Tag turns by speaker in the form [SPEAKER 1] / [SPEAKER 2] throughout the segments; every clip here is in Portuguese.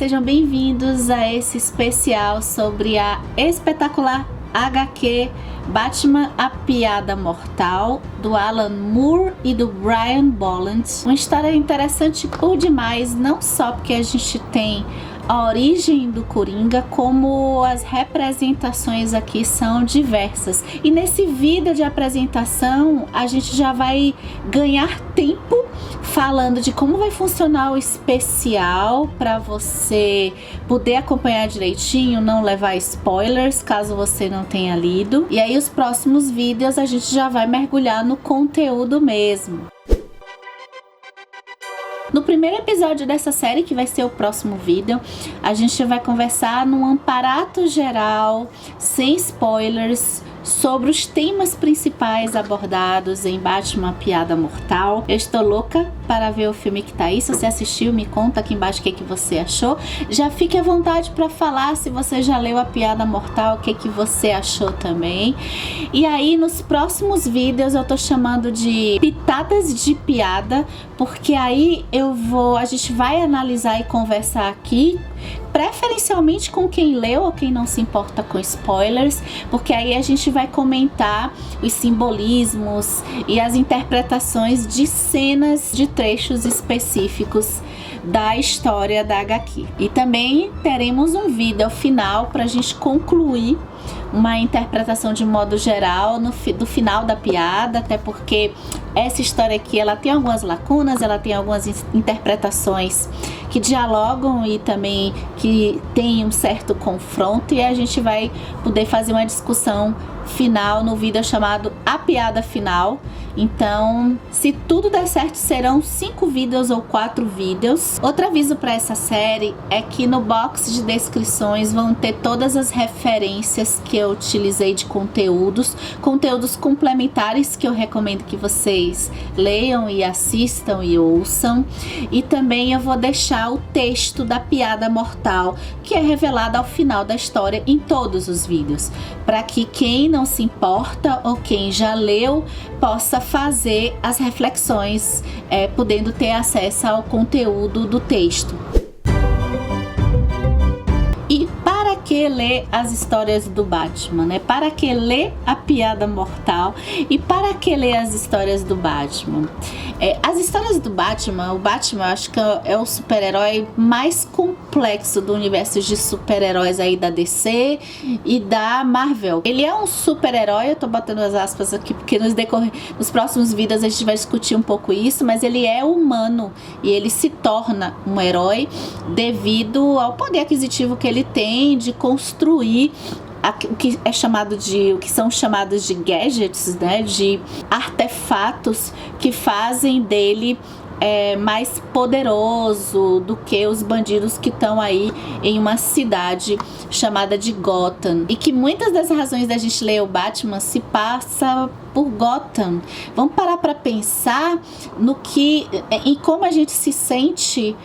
[SPEAKER 1] sejam bem-vindos a esse especial sobre a espetacular HQ Batman, a Piada Mortal, do Alan Moore e do Brian Bolland. Uma história interessante por demais, não só porque a gente tem a origem do Coringa, como as representações aqui são diversas. E nesse vídeo de apresentação, a gente já vai ganhar tempo falando de como vai funcionar o especial para você poder acompanhar direitinho, não levar spoilers caso você não tenha lido. E aí os próximos vídeos a gente já vai mergulhar no conteúdo mesmo. No primeiro episódio dessa série, que vai ser o próximo vídeo, a gente vai conversar num amparato geral, sem spoilers, sobre os temas principais abordados em Batman, a Piada Mortal. Eu estou louca para ver o filme que tá aí. Se você assistiu, me conta aqui embaixo o que você achou. Já fique à vontade para falar se você já leu a Piada Mortal, o que você achou também. E aí, nos próximos vídeos, eu tô chamando de pitadas de piada, porque aí a gente vai analisar e conversar aqui, preferencialmente com quem leu ou quem não se importa com spoilers, porque aí a gente vai comentar os simbolismos e as interpretações de cenas, de trechos específicos da história da HQ. E também teremos um vídeo final para a gente concluir uma interpretação de modo geral do final da piada, até porque essa história aqui ela tem algumas lacunas, ela tem algumas interpretações que dialogam e também que tem um certo confronto, e a gente vai poder fazer uma discussão final no vídeo chamado A Piada Final. Então, se tudo der certo, serão 5 vídeos ou 4 vídeos. Outro aviso para essa série é que no box de descrições vão ter todas as referências que eu utilizei de conteúdos complementares que eu recomendo que vocês leiam e assistam e ouçam. E também eu vou deixar o texto da Piada Mortal, que é revelado ao final da história em todos os vídeos, para que quem não se importa ou quem já leu possa fazer as reflexões, podendo ter acesso ao conteúdo do texto. E para que ler as histórias do Batman, né? Para que ler a Piada Mortal e para que ler as histórias do Batman? As histórias do Batman, o Batman eu acho que é o super-herói mais complexo do universo de super-heróis aí da DC e da Marvel. Ele é um super-herói, eu tô botando as aspas aqui porque nos próximos vídeos a gente vai discutir um pouco isso, mas ele é humano e ele se torna um herói devido ao poder aquisitivo que ele tem de construir o que são chamados de gadgets, né, de artefatos que fazem dele mais poderoso do que os bandidos que estão aí em uma cidade chamada de Gotham. E que muitas das razões da gente ler o Batman se passa por Gotham. Vamos parar para pensar em como a gente se sente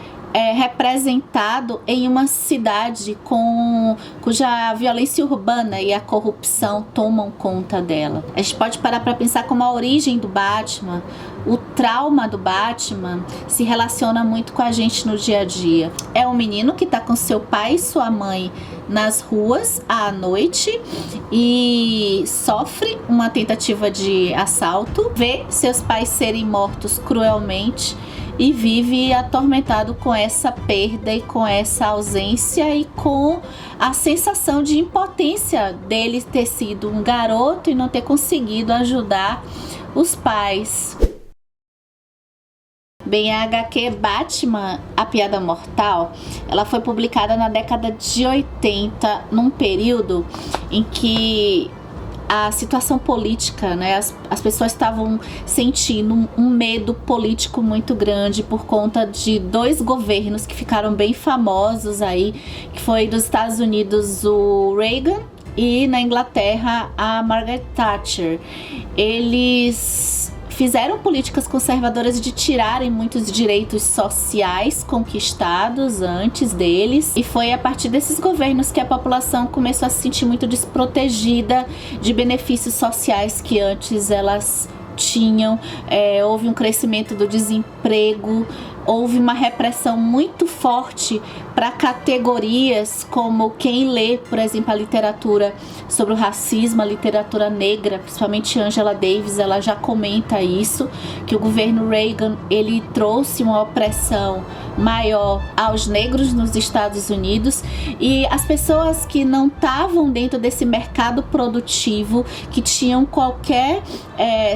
[SPEAKER 1] representado em uma cidade cuja violência urbana e a corrupção tomam conta dela. A gente pode parar para pensar como a origem do Batman, o trauma do Batman se relaciona muito com a gente no dia a dia. É um menino que está com seu pai e sua mãe nas ruas à noite e sofre uma tentativa de assalto, vê seus pais serem mortos cruelmente e vive atormentado com essa perda e com essa ausência e com a sensação de impotência dele ter sido um garoto e não ter conseguido ajudar os pais. Bem, a HQ Batman, a Piada Mortal, ela foi publicada na década de 80, num período em que a situação política, né, as pessoas estavam sentindo um medo político muito grande por conta de 2 governos que ficaram bem famosos aí, que foi dos Estados Unidos o Reagan e na Inglaterra a Margaret Thatcher. Eles fizeram políticas conservadoras de tirarem muitos direitos sociais conquistados antes deles, e foi a partir desses governos que a população começou a se sentir muito desprotegida de benefícios sociais que antes elas tinham. Houve um crescimento do desemprego, houve uma repressão muito forte para categorias como quem lê, por exemplo, a literatura sobre o racismo, a literatura negra, principalmente Angela Davis, ela já comenta isso, que o governo Reagan, ele trouxe uma opressão maior aos negros nos Estados Unidos, e as pessoas que não estavam dentro desse mercado produtivo, que tinham qualquer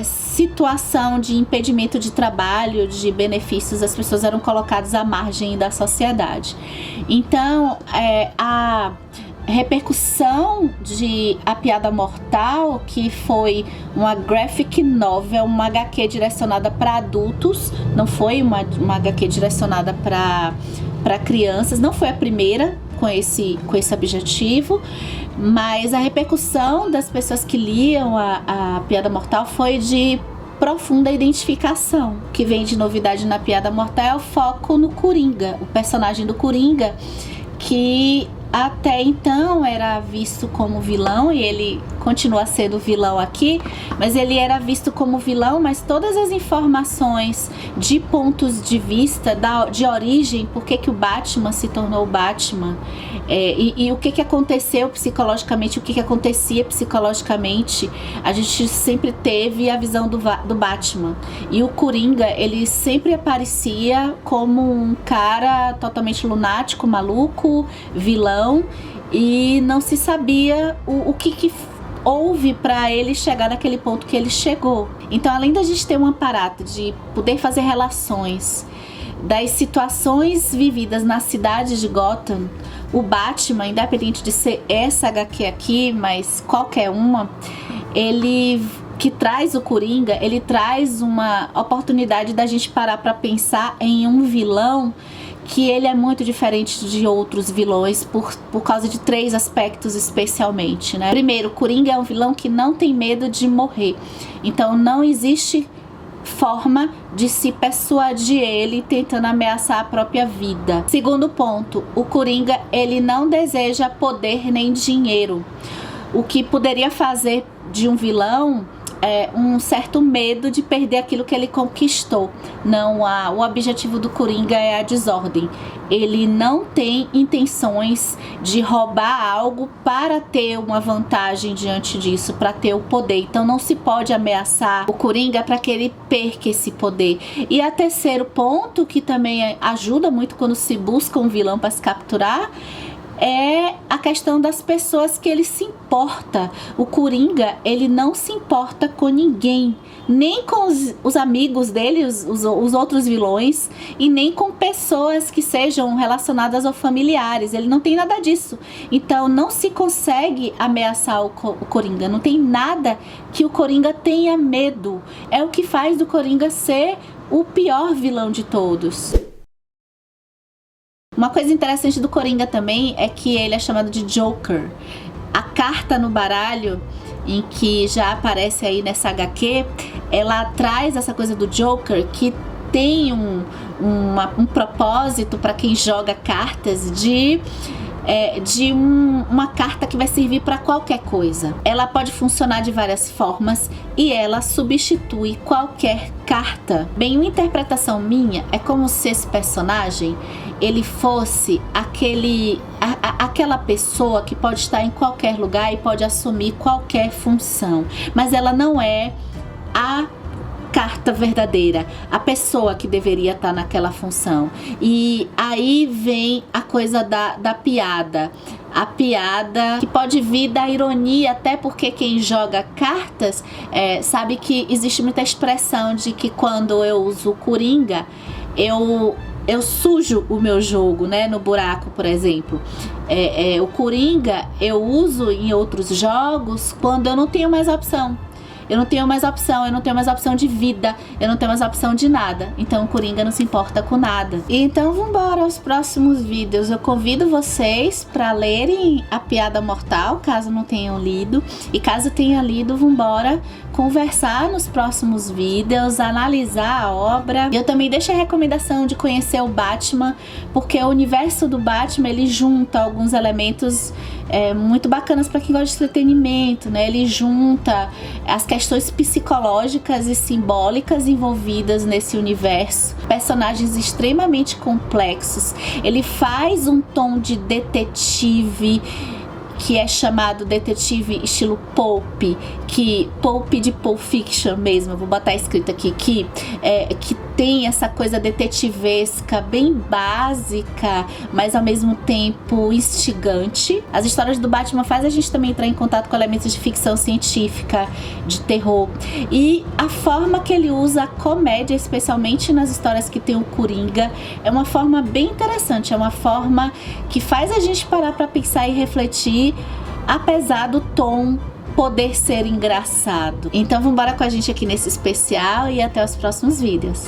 [SPEAKER 1] situação de impedimento de trabalho, de benefícios, as pessoas eram colocadas à margem da sociedade. Então, a repercussão de A Piada Mortal, que foi uma graphic novel, uma HQ direcionada para adultos, não foi uma HQ direcionada para crianças, não foi a primeira com esse objetivo, mas a repercussão das pessoas que liam a Piada Mortal foi de profunda identificação. O que vem de novidade na Piada Mortal é o foco no Coringa, o personagem do Coringa, que até então era visto como vilão, e ele continua sendo vilão aqui, mas ele era visto como vilão, mas todas as informações de pontos de vista, de origem, por que o Batman se tornou o Batman, e o que aconteceu psicologicamente, o que acontecia psicologicamente, a gente sempre teve a visão do Batman. E o Coringa, ele sempre aparecia como um cara totalmente lunático, maluco, vilão, e não se sabia o que houve para ele chegar naquele ponto que ele chegou. Então, além da gente ter um aparato de poder fazer relações das situações vividas na cidade de Gotham, o Batman, independente de ser essa HQ aqui, mas qualquer uma, ele que traz o Coringa, ele traz uma oportunidade da gente parar para pensar em um vilão que ele é muito diferente de outros vilões por causa de 3 aspectos especialmente, né? Primeiro, Coringa é um vilão que não tem medo de morrer. Então não existe forma de se persuadir ele tentando ameaçar a própria vida. Segundo ponto, o Coringa, ele não deseja poder nem dinheiro. O que poderia fazer de um vilão um certo medo de perder aquilo que ele conquistou. Não, o objetivo do Coringa é a desordem. Ele não tem intenções de roubar algo para ter uma vantagem diante disso, para ter o poder. Então não se pode ameaçar o Coringa para que ele perca esse poder. E a terceiro ponto, que também ajuda muito quando se busca um vilão para se capturar, é a questão das pessoas que ele se importa. O Coringa, ele não se importa com ninguém, nem com os amigos dele, os outros vilões, e nem com pessoas que sejam relacionadas ou familiares. Ele não tem nada disso. Então não se consegue ameaçar o Coringa. Não tem nada que o Coringa tenha medo. É o que faz do Coringa ser o pior vilão de todos. Uma coisa interessante do Coringa também é que ele é chamado de Joker. A carta no baralho, em que já aparece aí nessa HQ, ela traz essa coisa do Joker, que tem um propósito para quem joga cartas de uma carta que vai servir para qualquer coisa. Ela pode funcionar de várias formas e ela substitui qualquer carta. Bem, uma interpretação minha é como se esse personagem ele fosse aquela pessoa que pode estar em qualquer lugar e pode assumir qualquer função, mas ela não é a carta verdadeira, a pessoa que deveria estar naquela função. E aí vem a coisa da piada. A piada que pode vir da ironia, até porque quem joga cartas sabe que existe muita expressão de que quando eu uso o Coringa, eu sujo o meu jogo, né? No buraco, por exemplo. O Coringa eu uso em outros jogos quando eu não tenho mais opção. Eu não tenho mais opção de vida, eu não tenho mais opção de nada. Então o Coringa não se importa com nada. Então vambora aos próximos vídeos. Eu convido vocês para lerem A Piada Mortal, caso não tenham lido. E caso tenha lido, vambora conversar nos próximos vídeos, analisar a obra. Eu também deixo a recomendação de conhecer o Batman, porque o universo do Batman, ele junta alguns elementos muito bacanas para quem gosta de entretenimento, né? Ele junta as questões psicológicas e simbólicas envolvidas nesse universo, personagens extremamente complexos. Ele faz um tom de detetive que é chamado detetive estilo pulp, que pulp de Pulp Fiction mesmo, eu vou botar escrito aqui, que tem essa coisa detetivesca bem básica, mas ao mesmo tempo instigante. As histórias do Batman faz a gente também entrar em contato com elementos de ficção científica, de terror, e a forma que ele usa a comédia, especialmente nas histórias que tem o Coringa, é uma forma bem interessante, é uma forma que faz a gente parar para pensar e refletir, apesar do tom poder ser engraçado. Então vambora com a gente aqui nesse especial e até os próximos vídeos.